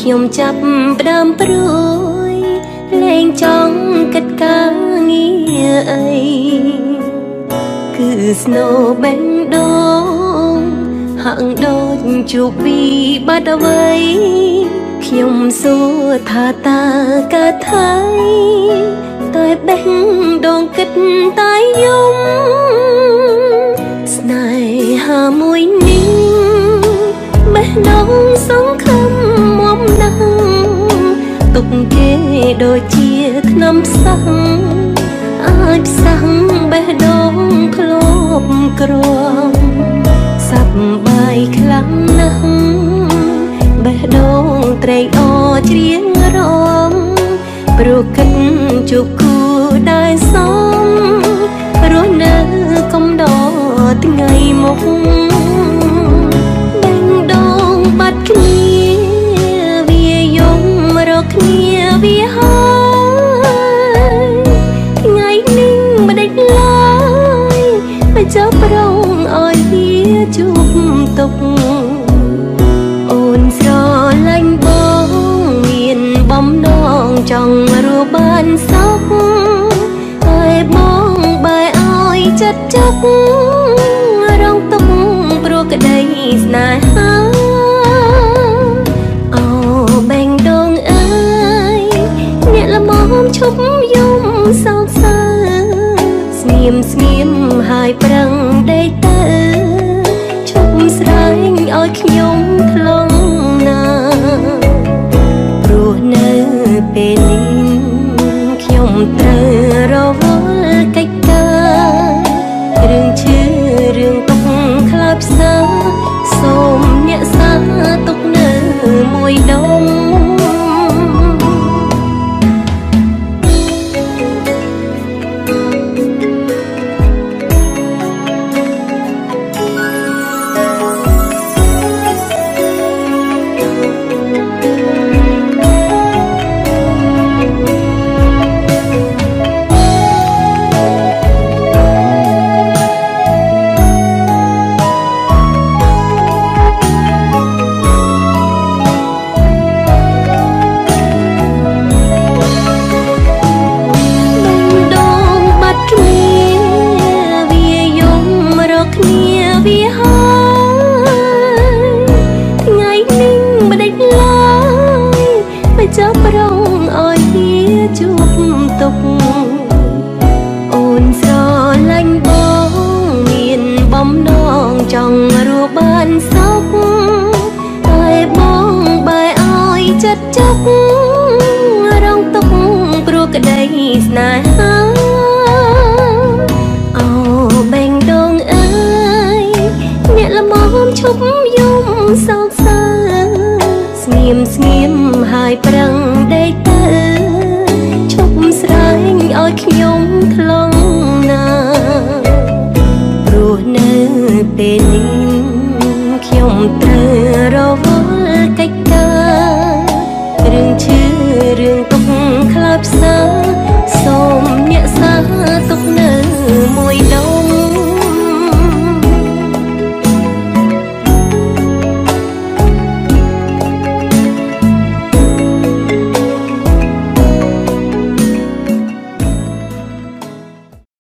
ខ្ញុំចាប់ផ្ដើមព្រួយលែងចង់កិត្តការងារអីគឺស្នូបេះដូងហាក់ដូចជួបវិបត្តិអ្វីខ្ញុំសួរថាតើកើតថៃតែបេះដូងគិតតែយំស្នេហាមួយនេះបេះដូងសង្ឃឹមមុំណាស់ទុកគេដូចជាថ្នាំផ្សះអាចផ្សះបេះដូងធ្លាប់ក្រំសប្បាយខ្លាំងណាស់បេះដូងត្រេកអរច្រៀងរំព្រោះគិតជួបគូដែលសមរស់នៅកំដរថ្ងៃមុខបេះដូងបាត់គ្នាវាយំរកគ្នាវាហើយថ្ងៃនេះមិនដេចឡើយតែចាប់ប្រងឲ្យវាជួបទុកអូនស្រឡាញ់បងមានបំណងចង់រស់បានសុខតែបងបែរឲ្យចិត្តចុករងទុកព្រោះក្តីស្នេហាអូបេះដូងអើយអ្នកល្មមឈប់យំសោកសៅស្ងៀមហើយប្រឹងដេកទៅឈប់ស្រែងឲ្យខ្ញុំថ្លង់ណាព្រោះនៅពេលនេះខ្ញុំត្រូវរវល់កិច្ចការរឿងឈឺរឿងទុកខ្លោចផ្សាសូមអ្នកសាទុកនៅមួយដុំចាប់ប្រងឲ្យវាជួបទុកអូនស្រឡាញ់បងមានបំណងចង់រស់បានសុខតែបងបែរឲ្យចិត្តចុករងទុកព្រោះក្តីស្នេហាអូបេះដូងអើយអ្នកល្មមឈប់យំសោកសៅស្ងៀមហើយប្រឹងដេកទៅឈប់ស្រែងឲ្យខ្ញុំថ្លង់ណាព្រោះនៅពេលនេះខ្ញុំត្រូវរវ